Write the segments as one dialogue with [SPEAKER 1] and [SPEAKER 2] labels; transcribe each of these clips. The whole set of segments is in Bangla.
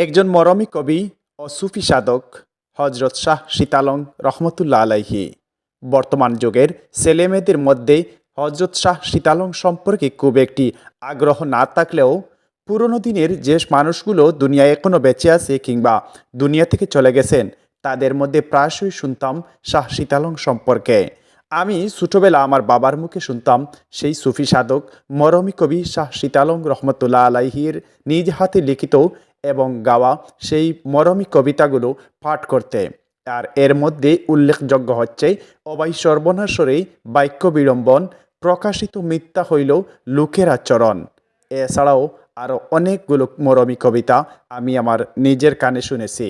[SPEAKER 1] একজন মরমী কবি ও সুফি সাধক হজরত শাহ সীতালং রহমতুল্লাহ আলাইহি বর্তমান যুগের ছেলেমেয়েদের মধ্যে হজরত শাহ সীতালং সম্পর্কে খুব একটি আগ্রহ না থাকলেও পুরনো দিনের যে মানুষগুলো দুনিয়ায় এখনও বেঁচে আছে কিংবা দুনিয়া থেকে চলে গেছেন তাদের মধ্যে প্রায়শই শুনতাম শাহ সীতালং সম্পর্কে। আমি ছোটোবেলা আমার বাবার মুখে শুনতাম সেই সুফি সাধক মরমী কবি শাহ সীতালং রহমতুল্লাহ আলাইহির নিজ হাতে লিখিত এবং গাওয়া সেই মরমী কবিতাগুলো পাঠ করতে। আর এর মধ্যে উল্লেখযোগ্য হচ্ছে অবাই সর্বনাশরে বাক্য বিড়ম্বন, প্রকাশিত মিথ্যা হইল লোকের আচরণ। এছাড়াও আরও অনেকগুলো মরমী কবিতা আমি আমার নিজের কানে শুনেছি।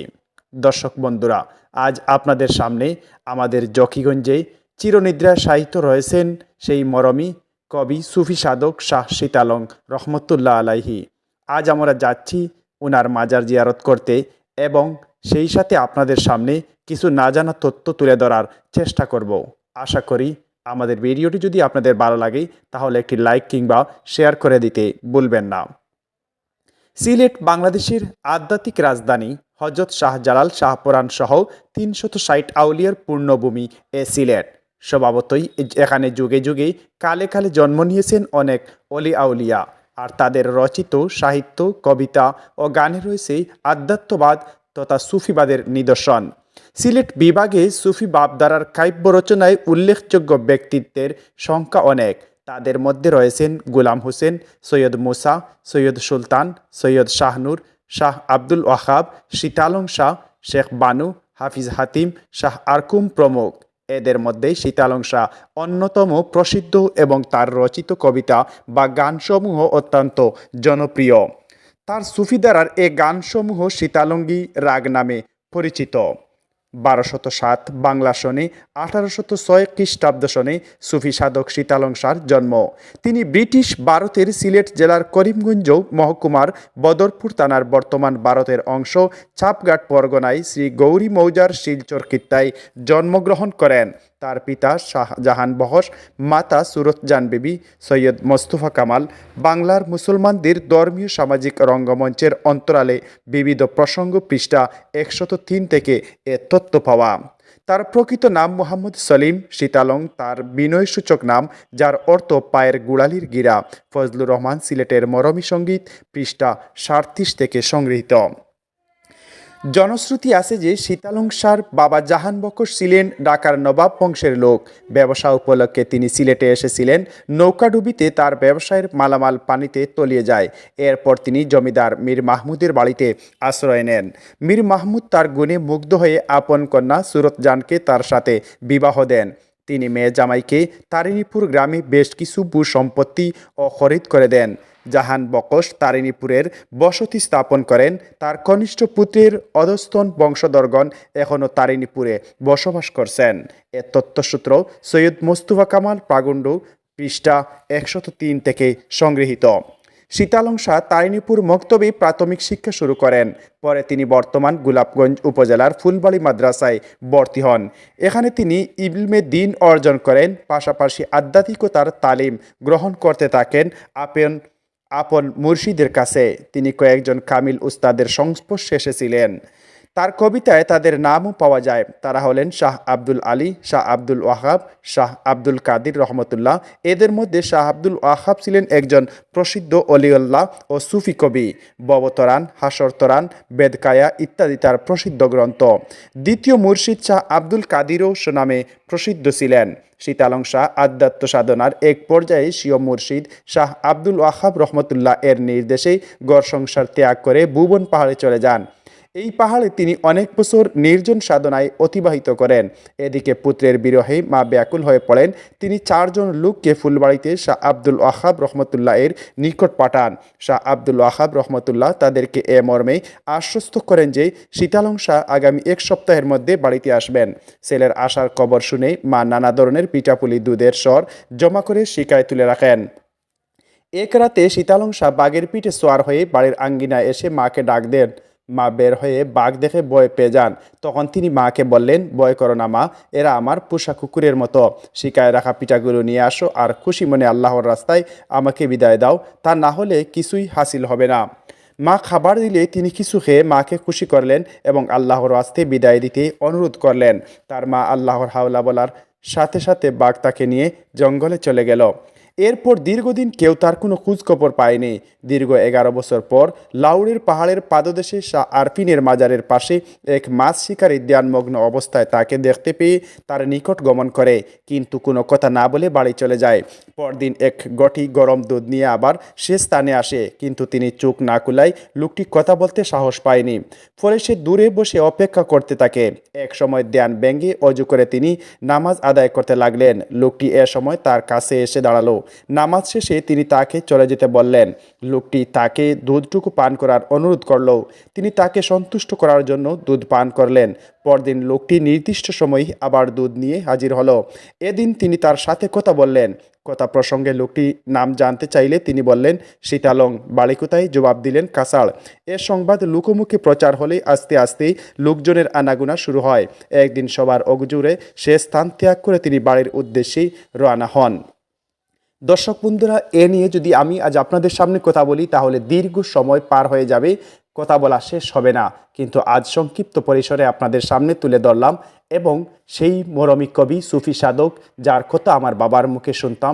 [SPEAKER 1] দর্শক বন্ধুরা, আজ আপনাদের সামনে আমাদের জকিগঞ্জে চিরনিদ্রায় সাহিত্য রয়েছেন সেই মরমী কবি সুফি সাধক শাহ সীতালং রহমতুল্লাহ আলাইহি। আজ আমরা যাচ্ছি ওনার মাজার জিয়ারত করতে এবং সেই সাথে আপনাদের সামনে কিছু না জানা তথ্য তুলে ধরার চেষ্টা করব। আশা করি আমাদের ভিডিওটি যদি আপনাদের ভালো লাগে তাহলে একটি লাইক কিংবা শেয়ার করে দিতে ভুলবেন না। সিলেট বাংলাদেশের আধ্যাত্মিক রাজধানী হজরত শাহজালাল শাহপরাণ সহ ৩৬০ আউলিয়ার পূর্ণভূমি এ সিলেট। স্বভাবতই এখানে যুগে যুগে কালে কালে জন্ম নিয়েছেন অনেক অলি আউলিয়া, আর তাদের রচিত সাহিত্য, কবিতা ও গানে রয়েছে আধ্যাত্মবাদ তথা সুফিবাদের নিদর্শন। সিলেট বিভাগে সুফি ভাবধারার কাব্য রচনায় উল্লেখযোগ্য ব্যক্তিত্বের সংখ্যা অনেক। তাদের মধ্যে রয়েছেন গুলাম হোসেন, সৈয়দ মুসা, সৈয়দ সুলতান, সৈয়দ শাহনুর, শাহ আব্দুল ওয়াহাব, সীতালং শাহ, শেখ বানু, হাফিজ হাতিম, শাহ আরকুম প্রমুখ। এদের মধ্যে সীতালং শাহ অন্যতম প্রসিদ্ধ এবং তার রচিত কবিতা বা গানসমূহ অত্যন্ত জনপ্রিয়। তার সুফি ধারার এ গানসমূহ সীতালঙ্গী রাগ নামে পরিচিত। ১২০৭ বাংলা সনে ১৮০৬ খ্রিস্টাব্দ সনে সুফি সাধক সীতালং শাহর জন্ম। তিনি ব্রিটিশ ভারতের সিলেট জেলার করিমগঞ্জ মহকুমার বদরপুর থানার বর্তমান ভারতের অংশ চাপঘাট পরগনায় শ্রী গৌরী মৌজার শিলচর কিত্তায় জন্মগ্রহণ করেন। তার পিতা শাহজাহান বহশ, মাতা সুরতজান বিবি, সৈয়দ মোস্তফা কামাল। বাংলার মুসলমানদের ধর্মীয় সামাজিক রঙ্গমঞ্চের অন্তরালে বিবিধ প্রসঙ্গ পৃষ্ঠা ১০৩ থেকে এ তথ্য পাওয়া। তার প্রকৃত নাম মোহাম্মদ সলিম সীতালং, তার বিনয়সূচক নাম যার অর্থ পায়ের গুড়ালির গিরা। ফজলুর রহমান সিলেটের মরমী সঙ্গীত পৃষ্ঠা ৩৭ থেকে সংগৃহীত। জনশ্রুতি আছে যে সীতালং শাহর বাবা জাহান বকশ ছিলেন ঢাকার নবাব বংশের লোক। ব্যবসা উপলক্ষে তিনি সিলেটে এসেছিলেন। নৌকাডুবিতে তার ব্যবসায়ের মালামাল পানিতে তলিয়ে যায়। এরপর তিনি জমিদার মীর মাহমুদের বাড়িতে আশ্রয় নেন। মীর মাহমুদ তার গুণে মুগ্ধ হয়ে আপন কন্যা সুরতজানকে তার সাথে বিবাহ দেন। তিনি মেয়ে জামাইকে তারিণীপুর গ্রামে বেশ কিছু ভূ সম্পত্তি ও খরিদ করে দেন। জাহান বকশ তারিণীপুরের বসতি স্থাপন করেন। তার কনিষ্ঠ পুত্রের অধস্তন বংশধরগণ এখনও তারিণীপুরে বসবাস করছেন। এ তথ্যসূত্র সৈয়দ মোস্তফা কামাল প্রাগণ্ড পৃষ্ঠা ১০৩ থেকে সংগৃহীত। সীতালং শাহ তারিণীপুর মক্তবে প্রাথমিক শিক্ষা শুরু করেন। পরে তিনি বর্তমান গোলাপগঞ্জ উপজেলার ফুলবাড়ী মাদ্রাসায় ভর্তি হন। এখানে তিনি ইলমে দিন অর্জন করেন, পাশাপাশি আধ্যাত্মিকতার তালিম গ্রহণ করতে থাকেন আপন মুর্শিদের কাছে। তিনি কয়েকজন কামিল উস্তাদের সংস্পর্শে এসেছিলেন। তার কবিতায় তাদের নামও পাওয়া যায়। তারা হলেন শাহ আব্দুল আলী, শাহ আব্দুল ওয়াহাব, শাহ আব্দুল কাদির রহমতুল্লাহ। এদের মধ্যে শাহ আব্দুল ওয়াহাব ছিলেন একজন প্রসিদ্ধ অলিউল্লাহ ও সুফি কবি। ববতরান, হাসরতরান, বেদকায়া ইত্যাদি তার প্রসিদ্ধ গ্রন্থ। দ্বিতীয় মুর্শিদ শাহ আব্দুল কাদিরও সুনামে প্রসিদ্ধ ছিলেন। সীতালং শাহ আধ্যাত্ম সাধনার এক পর্যায়ে স্বীয় মুর্শিদ শাহ আব্দুল ওয়াহাব রহমতুল্লাহ এর নির্দেশেই ঘর সংসার ত্যাগ করে ভুবন পাহাড়ে চলে যান। এই পাহাড়ে তিনি অনেক বছর নির্জন সাধনায় অতিবাহিত করেন। এদিকে পুত্রের বিরহে মা ব্যাকুল হয়ে পড়েন। তিনি 4 জন লোককে ফুলবাড়িতে শাহ আব্দুল ওয়াহাব রহমতুল্লাহ এর নিকট পাঠান। শাহ আব্দুল ওয়াহাব রহমতুল্লাহ তাদেরকে এ মর্মে আশ্বস্ত করেন যে সীতালং শাহ আগামী 1 সপ্তাহের মধ্যে বাড়িতে আসবেন। ছেলের আসার খবর শুনে মা নানা ধরনের পিঠাপুলি দুধের স্বর জমা করে শিকায় তুলে রাখেন। এক রাতে সীতালং শাহ বাঘের পিঠে সোয়ার হয়ে বাড়ির আঙ্গিনায় এসে মাকে ডাক দেন। মা বের হয়ে বাঘ দেখে ভয় পেয়ে যান। তখন তিনি মাকে বললেন, ভয় করো না মা, এরা আমার পোষা কুকুরের মতো। শিকায় রাখা পিঠাগুলো নিয়ে আসো আর খুশি মনে আল্লাহর রাস্তায় আমাকে বিদায় দাও, তা না হলে কিছুই হাসিল হবে না। মা খাবার দিলে তিনি কিছু খেয়ে মাকে খুশি করলেন এবং আল্লাহর আস্তে বিদায় দিতে অনুরোধ করলেন। তার মা আল্লাহর হাওলা বলার সাথে সাথে বাঘ তাকে নিয়ে জঙ্গলে চলে গেল। এরপর দীর্ঘদিন কেউ তার কোনো খোঁজখবর পায়নি। দীর্ঘ 11 বছর পর লাউড়ের পাহাড়ের পাদদেশে শাহ আরফিনের মাজারের পাশে এক মাছ শিকারী ধ্যানমগ্ন অবস্থায় তাকে দেখতে পেয়ে তার নিকট গমন করে, কিন্তু কোনো কথা না বলে বাড়ি চলে যায়। পরদিন এক গটি গরম দুধ নিয়ে আবার সে স্থানে আসে, কিন্তু তিনি চোখ না খুলায় লোকটি কথা বলতে সাহস পায়নি। ফলে সে দূরে বসে অপেক্ষা করতে থাকে। এক সময় ধ্যান ভেঙে অজু করে তিনি নামাজ আদায় করতে লাগলেন। লোকটি এ সময় তার কাছে এসে দাঁড়ালো। নামাজ শেষে তিনি তাকে চলে যেতে বললেন। লোকটি তাকে দুধটুকু পান করার অনুরোধ করল। তিনি তাকে সন্তুষ্ট করার জন্য দুধ পান করলেন। পরদিন লোকটি নির্দিষ্ট সময়ে আবার দুধ নিয়ে হাজির হলো। এদিন তিনি তার সাথে কথা বললেন। কথা প্রসঙ্গে লোকটি নাম জানতে চাইলে তিনি বললেন শীতালং। বাড়ি কোথায়? জবাব দিলেন কাছাড়। এ সংবাদ লোকমুখে প্রচার হলে আস্তে আস্তে লোকজনের আনাগোনা শুরু হয়। একদিন সবার অগজুরে সে স্থান ত্যাগ করে তিনি বাড়ির উদ্দেশ্যেই রওনা হন। দর্শক বন্ধুরা, এ নিয়ে যদি আমি আজ আপনাদের সামনে কথা বলি তাহলে দীর্ঘ সময় পার হয়ে যাবে, কথা বলা শেষ হবে না। কিন্তু আজ সংক্ষিপ্ত পরিসরে আপনাদের সামনে তুলে ধরলাম এবং সেই মরমী কবি সুফি সাধক যার কথা আমার বাবার মুখে শুনতাম,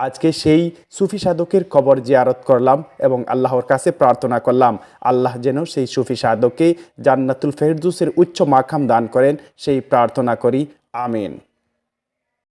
[SPEAKER 1] আজকে সেই সুফি সাধকের কবর জিয়ারত করলাম এবং আল্লাহর কাছে প্রার্থনা করলাম আল্লাহ যেন সেই সুফি সাধককে জান্নাতুল ফেরদৌসের উচ্চ মাকাম দান করেন, সেই প্রার্থনা করি। আমিন।